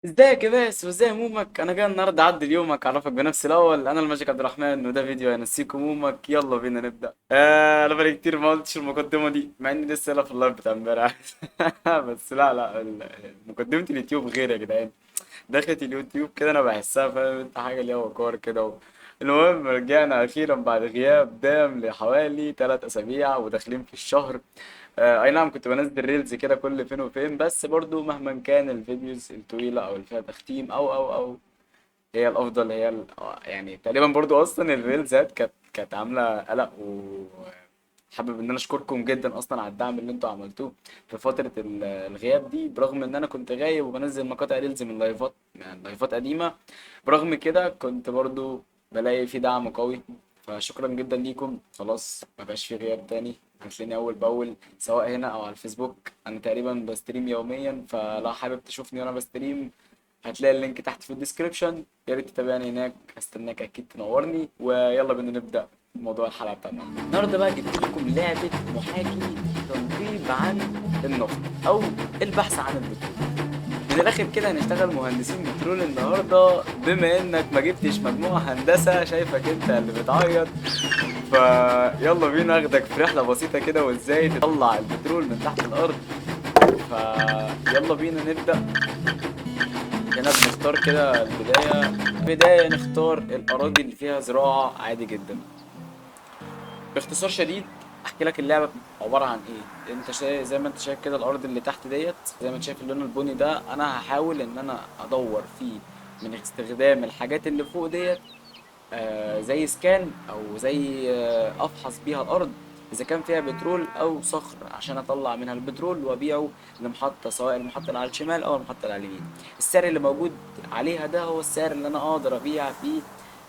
ازيك يا باس وازاي همومك؟ انا جاي النهارده اعدل يومك، اعرفك بنفسي. الاول انا الماجيك عبد الرحمن، وده فيديو هينسيك همومك. يلا بينا نبدا. انا بقالي كتير ما قلتش المقدمه دي، مع اني لسه قايلها في اللايف بتاع امبارح. بس لا مقدمه اليوتيوب غير يا جدعان. دخلة اليوتيوب كده انا بحسها، فاهم انت، حاجه ليها وقار كده المهم رجعنا اخيرا بعد غياب دام لحوالي 3 اسابيع وداخلين في الشهر. اي نعم، كنت بنزل ريلز كده كل فين وفين، بس برضو مهما كان الفيديوز الطويلة او اللي فيها تختيم او هي الافضل، هي يعني تقريبا برضو اصلا الريلزات كانت عاملة قلق. وحابب ان انا اشكركم جدا اصلا على الدعم اللي انتوا عملتوه في فترة الغياب دي، برغم ان انا كنت غايب وبنزل مقاطع ريلز من لايفات، يعني لايفات قديمة. برغم كده كنت برضو بلاقي في دعم قوي، فشكرا جدا ليكم. خلاص مبقاش في غياب تاني، هتلاقيني اول باول سواء هنا او على الفيسبوك. انا تقريبا بستريم يوميا، فلو حابب تشوفني وانا بستريم هتلاقي اللينك تحت في الديسكريبشن. يا ريت تتابعني هناك، هستناك اكيد تنورني. ويلا بينا نبدا موضوع الحلقه بتاعنا النهارده. بقى جبت لكم لعبه محاكي تنقيب عن النفط او البحث عن البترول. من الاخر كده هنشتغل مهندسين بترول النهارده، بما انك ما جبتش مجموع هندسه، شايفك انت اللي بتعيط. فيلا بينا اخدك في رحله بسيطه كده، وازاي تطلع البترول من تحت الارض. فيلا بينا نبدا. هنا بنختار كده بدايه نختار الاراضي اللي فيها زراعه عادي جدا. باختصار شديد احكي لك اللعبه عباره عن ايه. انت شايف زي ما انت شايف كده الارض اللي تحت ديت، زي ما انت شايف اللون البني ده، انا هحاول ان انا ادور فيه من استخدام الحاجات اللي فوق ديت. زي سكان او زي افحص بيها الارض اذا كان فيها بترول او صخر، عشان اطلع منها البترول وابيعه لمحطة، سواء المحطة اللي على الشمال او المحطة اللي على اليمين. السعر اللي موجود عليها ده هو السعر اللي انا اقدر ابيع فيه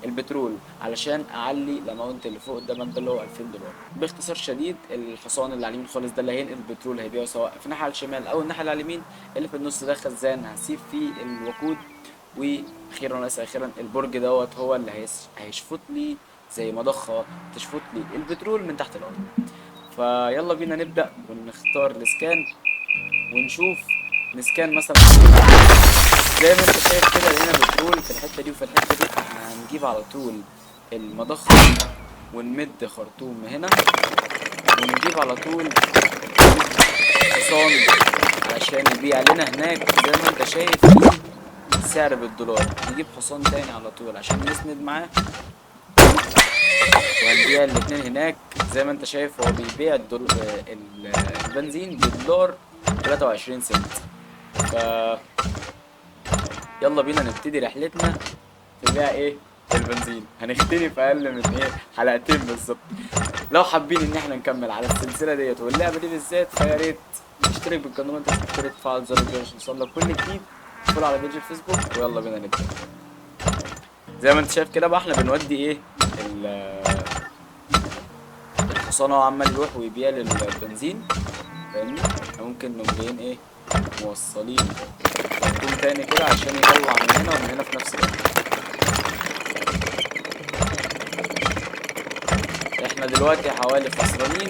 البترول، علشان اعلي الاماونت اللي فوق ده، اللي هو 2000 دولار. باختصار شديد الحصان اللي على اليمين خالص ده اللي هينقل البترول، هيبيعه سواء في الناحيه على الشمال او الناحيه اللي على اليمين. اللي في النص ده خزان هسيب فيه الوقود. واخيرا وليس اخيرا البرج دوت هو اللي هيشفط لي زي مضخه تشفط لي البترول من تحت الارض. فيلا بينا نبدا ونختار الاسكان ونشوف. نسكان مثلا زي ما انت شايف كده، لقينا بترول في الحته دي وفي الحته دي، فاحنا هنجيب على طول المضخه ونمد خرطوم هنا، ونجيب على طول حصان علشان يبيع لنا هناك. زي ما انت شايف سعر بالدولار، نجيب حصان تاني على طول عشان نسند معاه، وهنبيع الاتنين هناك. زي ما انت شايف هو بيبيع البنزين بدولار 23 سنت. ف يلا بينا نبتدي رحلتنا في بيع ايه البنزين. هنختني في اقل من حلقتين بالظبط. لو حابين ان احنا نكمل على السلسله ديت واللعبه دي بالذات، فيا ريت تشترك بالقناه وانت تشترك، تفعل زر الجرس عشان يوصلك كل جديد. ادخل على بيج الفيسبوك ويلا بينا نبدا. زي ما انت شايف كده بقى احنا بنودي ايه الحصان، هو عمال يروح ويبيع للبنزين، فاهمني. احنا ممكن نقوم جايين ايه موصلين خرطوم تاني كده عشان يطلع من هنا ومن هنا في نفس الوقت. احنا دلوقتي حوالي خسرانين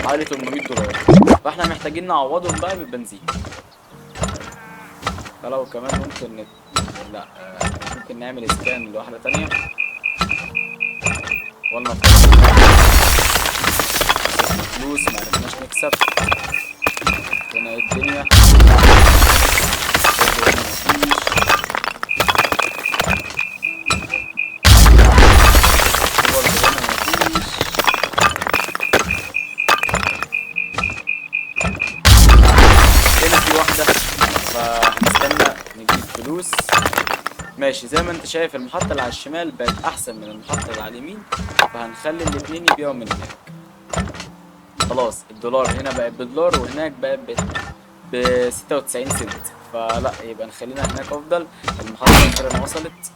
حوالي 800 دولار، فاحنا محتاجين نعوضهم بقى بالبنزين. فلو كمان ممكن لا ممكن نعمل اسكان لواحدة تانية، ولا فلوس معرفناش نكسب. هنا ايه الدنيا؟ برضه هنا مفيش، برضه هنا مفيش. هنا في واحدة، فهنستنى نجيب فلوس. ماشي، زي ما انت شايف المحطة اللي على الشمال بقت احسن من المحطة اللي على اليمين، فهنخلي الاتنين يبيعوا من هناك. خلاص الدولار هنا بقت بدولار وهناك بقت ب 96 سنت، فلا يبقى نخلينا هناك افضل. المحطة اخيرا وصلت.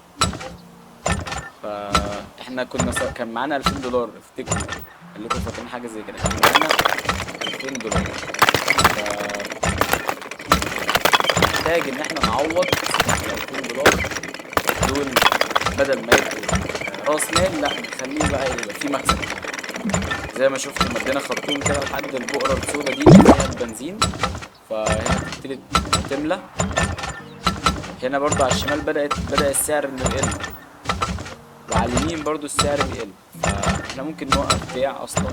فاحنا كان معانا 2000 دولار، افتكروا خليكم فاكرين حاجة زي كده، كان معانا 2000 دولار. فمحتاج ان احنا نعوض ال 2000 دولار دول، بدل ما يبقوا راس مال، لا نخليه بقى يبقى في مكسب. زي ما شفت مدينا خرطوم كده لحد البقرة السودا دي اللي فيها البنزين، فهنا تبتدي تملى. هنا برضو على الشمال بدأ السعر انه يقل، وعلى اليمين برضو السعر بيقل. فاحنا ممكن نوقف بيع اصلا،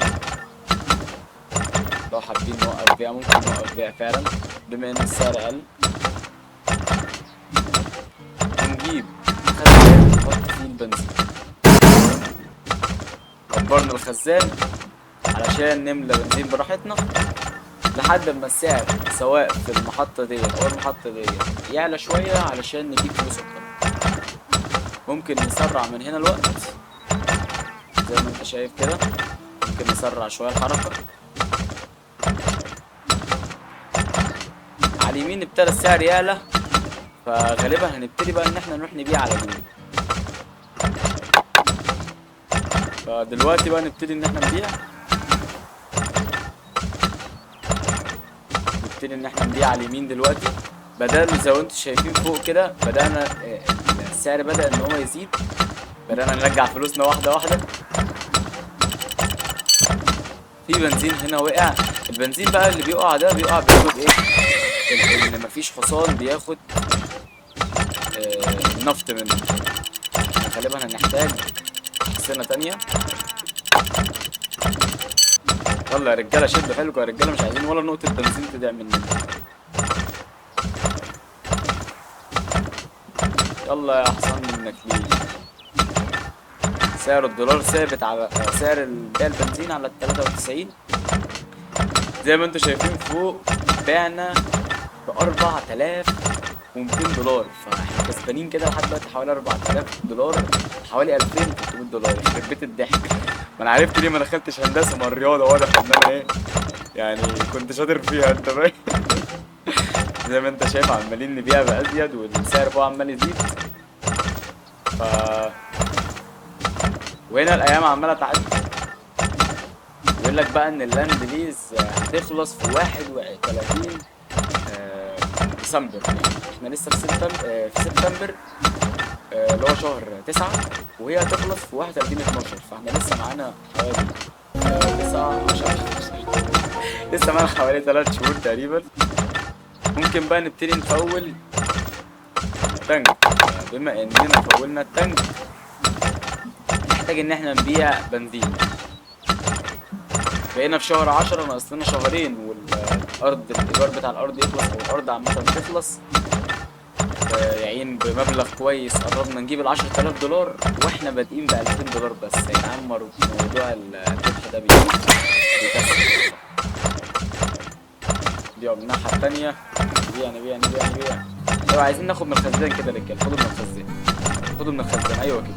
لو حابين نوقف بيع ممكن نوقف بيع فعلا بما ان السعر قل، ونجيب خزان نحط فيه البنزين. كبرنا الخزان علشان نملى بنزين براحتنا لحد ما السعر سواء في المحطة ديت أو المحطة ديت يعلى شوية علشان نجيب فلوس أكتر. ممكن نسرع من هنا الوقت زي ما انت شايف كده، ممكن نسرع شوية الحركة. على اليمين ابتدى السعر يعلى، فغالبا هنبتدي بقى ان احنا نروح نبيع على اليمين. فدلوقتي بقى نبتدي ان احنا نبيع على اليمين دلوقتي. بدأنا زي ما انتم شايفين فوق كده، بدأنا السعر بدأ ان هو يزيد، بدأنا نرجع فلوسنا واحدة واحدة. في بنزين هنا وقع. البنزين بقى اللي بيقع ده بياخد ايه؟ ان مفيش حصان بياخد نفط منه. غالبا هنحتاج سنة تانية. يلا يا رجالة شدوا حيلكوا يا رجالة، مش عايزين ولا نقطة بنزين تضيع مننا. يلا يا حصان منك ليه. سعر الدولار ثابت على سعر بيع البنزين على 93 زي ما انتوا شايفين فوق. بعنا ب4200 دولار، فاحنا كسبانين كده لحد دلوقتي حوالي 4000 دولار، حوالي 2300 دولار. يخرب بيت الضحك. ما انا عرفت ليه ما دخلتش هندسه، ما الرياضه واضح ان انا ايه يعني كنت شاطر فيها، انت فاهم. زي ما انت شايف عمالين نبيع بازيد والسعر فوق عمال يزيد. ف وهنا الايام عماله تعدي. بيقول لك بقى ان اللاند ليز هتخلص في 31 ديسمبر. احنا لسه في سبتمبر اللي هو شهر 9، وهي هتخلص في 31/12. فاحنا لسه معانا حوالي 9 10 لسه معانا حوالي 3 شهور تقريبا. ممكن بقى نبتدي نفول تانك. بما اننا فولنا التانك نحتاج ان احنا نبيع بنزين. بقينا في شهر 10، ناقص لنا شهرين والارض الايجار بتاع الارض يخلص او الارض عامه تخلص. يعين بمبلغ كويس قربنا نجيب ال10000 دولار، واحنا بادئين ب2000 دولار بس. يا جدعان موضوع الربح ده بيكسب. دي من الناحيه التانيه نبيع. لو عايزين ناخد من الخزان كده يا رجاله، خدوا من الخزان ايوه كده.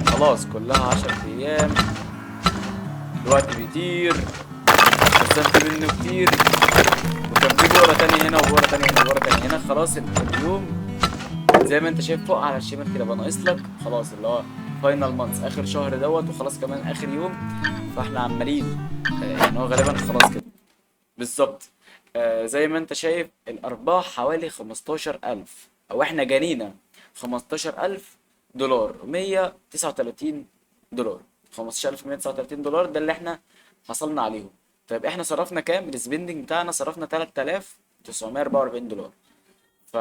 خلاص كلها 10 ايام، الوقت بيطير، خزنت منه كتير، وكان في بؤرة تانية هنا وبؤرة تانية هنا وبؤرة تانية هنا. خلاص اليوم زي ما انت شايف فوق على الشمال كده بقى ناقص لك خلاص اللي هو فاينل مانث، اخر شهر دوت، وخلاص كمان اخر يوم. فاحنا عمالين يعني هو غالبا خلاص كده بالظبط. زي ما انت شايف الارباح حوالي 15000، او احنا جانينا 15000 دولار 139 دولار. 15139 دولار ده اللي احنا حصلنا عليهم. طيب احنا صرفنا كام؟ السبندنج بتاعنا صرفنا 3944 دولار. ف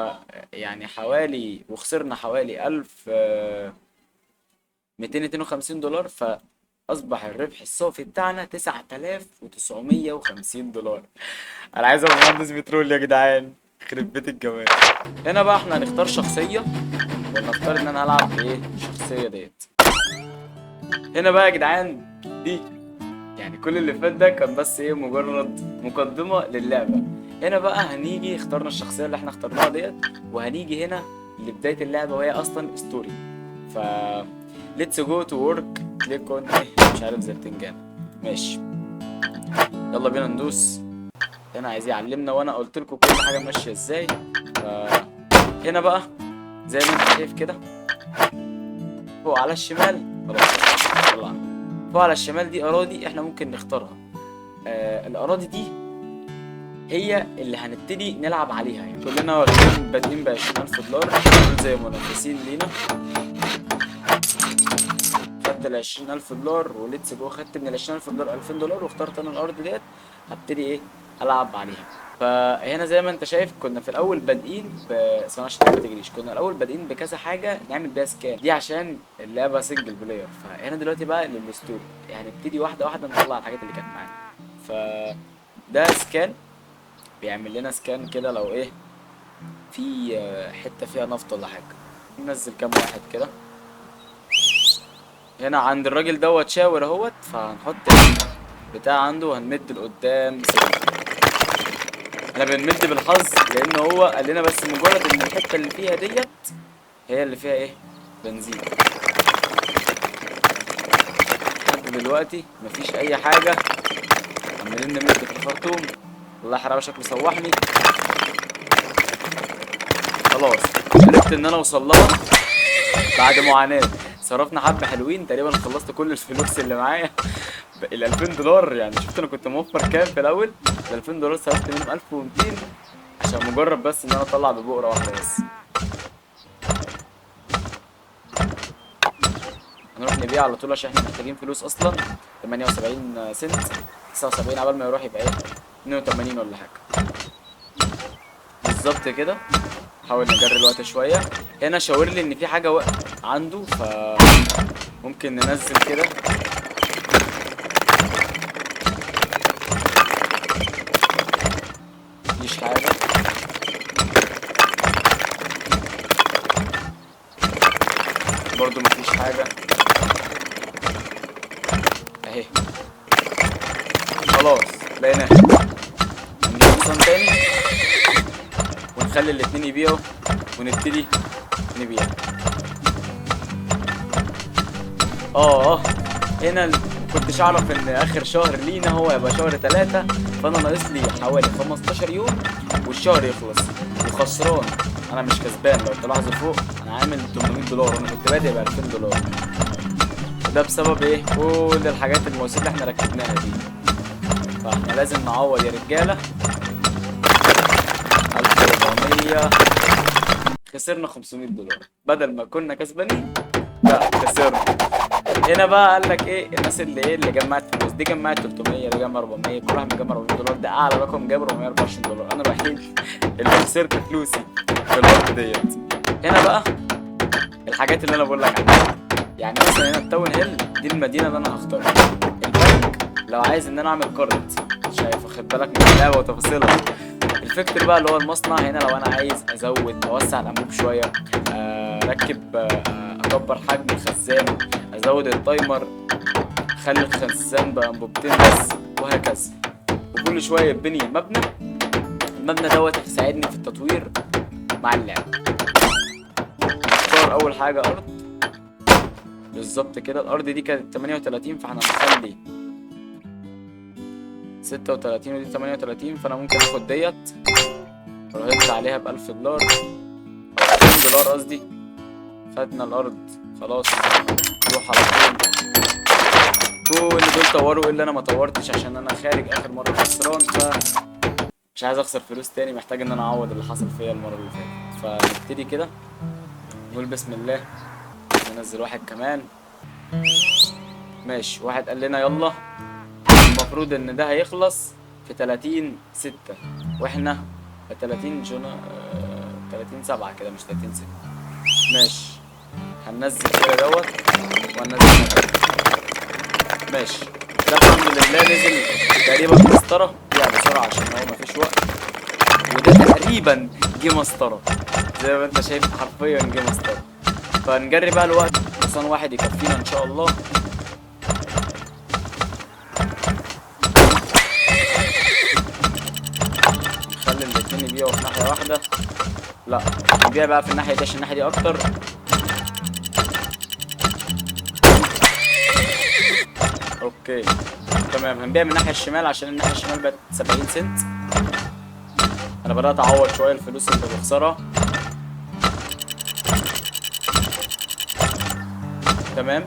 يعني حوالي وخسرنا حوالي 1252 دولار. فأصبح الربح الصافي بتاعنا 9950 دولار. أنا عايز أبقى مهندس بترول يا جدعان، يخرب بيت الجمال. هنا بقى احنا هنختار شخصية، ونختار إن أنا هلعب بإيه الشخصية ديت. هنا بقى يا جدعان دي يعني كل اللي فات ده كان بس ايه مجرد مقدمة للعبة. هنا بقى هنيجي اخترنا الشخصية اللي احنا اخترناها ديت، وهنيجي هنا لبداية اللعبة وهي اصلا ستوري. ف let's go to work click on مش عارف زي البتنجان. ماشي يلا بينا ندوس. هنا عايز يعلمنا وانا قلت لكم كل حاجة ماشية ازاي. هنا بقى زي ما انت شايف كده فوق على الشمال خلاص طلعنا. فوق على الشمال دي اراضي احنا ممكن نختارها. الاراضي دي هي اللي هنبتدي نلعب عليها. يعني كلنا واخدين بادئين ب20000 دولار زي منافسين لينا. خدت ال20000 دولار وليتس جو، خدت من ال20000 دولار 2000 دولار واخترت انا الارض ديت. هبتدي ايه العب عليها. فهنا زي ما انت شايف كنا في الاول بادئين ثواني عشان ما تجريش، كنا الاول بادئين بكذا حاجه نعمل بيها سكان دي عشان اللعبه سنجل بلاير. فهنا دلوقتي بقى للستوري، يعني نبتدي واحده واحده نطلع الحاجات اللي كانت معانا. فده سكان بيعمل لنا سكان كده لو ايه في حته فيها نفط ولا حاجه. ننزل كام واحد كده هنا عند الراجل دوت شاور اهوت، فهنحط بتاع عنده وهنمد لقدام سنة. احنا بنمد بالحظ لان هو قال لنا بس مجرد ان الحته اللي فيها ديت هي اللي فيها ايه بنزين. لحد دلوقتي مفيش اي حاجه، عمالين نمد في الخرطوم. والله حرام شكله سوحني. خلاص عرفت ان انا اوصل لها بعد معاناه. صرفنا حبه حلوين، تقريبا خلصت كل الفلوس اللي معايا. ال 2000 دولار يعني، شفت انا كنت موفر كام في الاول؟ ال 2000 دولار صرفت منهم 1200 عشان مجرد بس ان انا اطلع ببقره واحده بس. هنروح نبيع على طول عشان احنا محتاجين فلوس اصلا. 78 سنت 79 عبال ما يروح يبقى ايه 82 ولا حاجه بالظبط كده. حاول نجري الوقت شويه. هنا شاور لي ان في حاجه عنده، فممكن ننزل كده. مفيش حاجه. برضو مفيش حاجه اهي. خلاص لقيناها. نجيب حصان تاني ونخلي الاتنين يبيعوا ونبتدي نبيع. هنا كنتش اعرف ان اخر شهر لينا هو يبقى شهر 3، فانا ناقص لي حوالي 15 يوم والشهر يخلص وخسران. انا مش كسبان، لو تلاحظوا فوق انا عامل 800 دولار وانا كنت بادئ ب 2000 دولار. وده بسبب ايه؟ كل الحاجات المواسير اللي احنا ركبناها دي. فاحنا لازم نعوض يا رجاله. 1400 خسرنا 500 دولار بدل ما كنا كسبانين، لا خسرنا. هنا بقى قال لك ايه الناس اللي جمعت فلوس دي جمعت 300، اللي جمع 400، كل واحد مجمع 400 دولار. ده اعلى رقم جاب 424 دولار. انا الوحيد اللي خسرت فلوسي في الوقت ديت. هنا بقى الحاجات اللي انا بقول لك عنها، يعني مثلا هنا التاون هيل دي المدينه اللي انا هختارها. البنك لو عايز ان انا اعمل كارد، شايف واخد بالك من اللعبه وتفاصيلها. الفكتور بقى اللي هو المصنع، هنا لو انا عايز ازود اوسع الانبوب شويه، اركب اكبر حجم الخزان، ازود التايمر، اخلي الخزان بانبوبتين بس، وهكذا. وكل شويه يبني مبنى. المبنى دوت هيساعدني في التطوير مع اللعب. نختار اول حاجه ارض بالظبط كده. الارض دي كانت 38، فاحنا هنخلي 36 ودي 38، فانا ممكن اخد ديت ورهنت عليها ب1000 دولار او 2000 دولار قصدي. خدنا الارض خلاص نروح على طول. كل دول طوروا الا انا ما طورتش عشان انا خارج اخر مره خسران، مش عايز اخسر فلوس تاني، محتاج ان انا اعوض اللي حصل فيا المره اللي فاتت. فنبتدي كده نقول بسم الله. ننزل واحد كمان ماشي. واحد قال لنا يلا، المفروض ان ده هيخلص في 30/6 واحنا في 30 30/7 كده، مش 30/6. ماشي هننزل كده دوت وهننزل ماشي. ده الحمد لله نزل تقريبا مسطره يعني بسرعه عشان هو مفيش وقت. وده تقريبا جه مسطره زي ما انت شايف، حرفيا جه مسطره. فنجري بقى الوقت، حصان واحد يكفينا ان شاء الله. نخلي الاتنين يبيعوا في ناحيه واحده، لا نبيع بقى في الناحيه دي عشان الناحيه دي اكتر. اوكي تمام. هنبيع من الناحيه الشمال عشان الناحيه الشمال بقت 70 سنت. انا بدات اعوض شويه الفلوس اللي بخسرها. تمام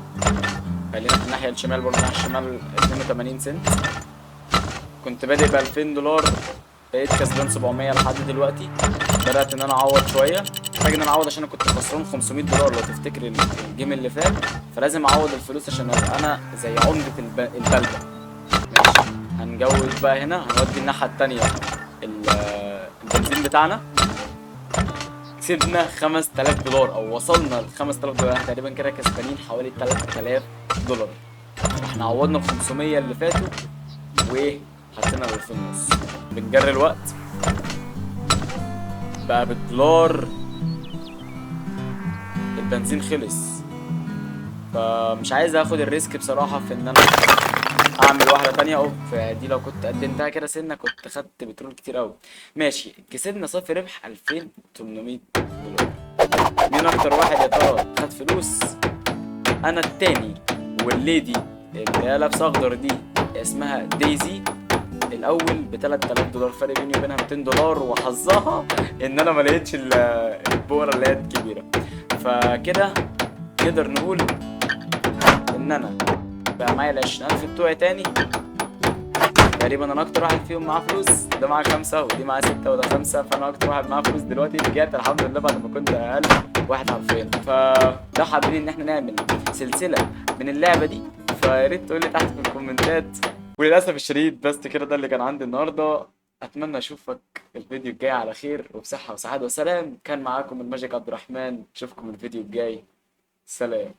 خلينا في الناحيه الشمال برضه. الناحيه الشمال 82 سنت. كنت بادئ ب 2000 دولار، بقيت كسبان 700 لحد دلوقتي. بدات ان انا اعوض شويه، محتاج ان انا اعوض عشان انا كنت خسران 500 دولار لو تفتكر الجيم اللي فات. فلازم اعوض الفلوس عشان ابقى انا زي عمده البلده. ماشي هنجود بقى هنا، هنودي الناحية التانية البنزين بتاعنا. كسبنا 5000 دولار او وصلنا ل 5000 دولار، احنا تقريبا كده كسبانين حوالي 3000 دولار. احنا عوضنا ال 500 اللي فاتوا وايه، حطينا اللي في النص. بنجري الوقت بقى بالدولار، البنزين خلص، فمش عايز اخد الريسك بصراحة في ان انا اعمل واحدة تانية. اوف، دي لو كنت قدمتها كده سنة كنت خدت بترول كتير اوي. ماشي، كسبنا صافي ربح 2800 دولار. مين اكتر واحد يا ترى خد فلوس؟ انا التاني، والليدي اللي هي لابسه اخضر دي اسمها دايزي الاول ب 3000 دولار، فرق بيني وبينها 200 دولار، وحظها ان انا ما لقيتش البورة اللي هي الكبيرة. فكده نقدر نقول ان انا بقى معايا ال20000 بتوعي تاني. تقريبا انا اكتر واحد فيهم معاه فلوس، ده معاه 5 ودي معاه 6 وده 5، فانا اكتر واحد معاه فلوس دلوقتي. رجعت الحمد لله بعد ما كنت اقل واحد حرفيا. فلو حابين ان احنا نعمل سلسلة من اللعبة دي فيا ريت تقول لي تحت في الكومنتات. وللاسف الشديد بس كده، ده اللي كان عندي النهارده. اتمنى اشوفك الفيديو الجاي على خير وبصحة وسعادة وسلام. كان معاكم الماجيك عبد الرحمن، اشوفكم الفيديو الجاي. سلام.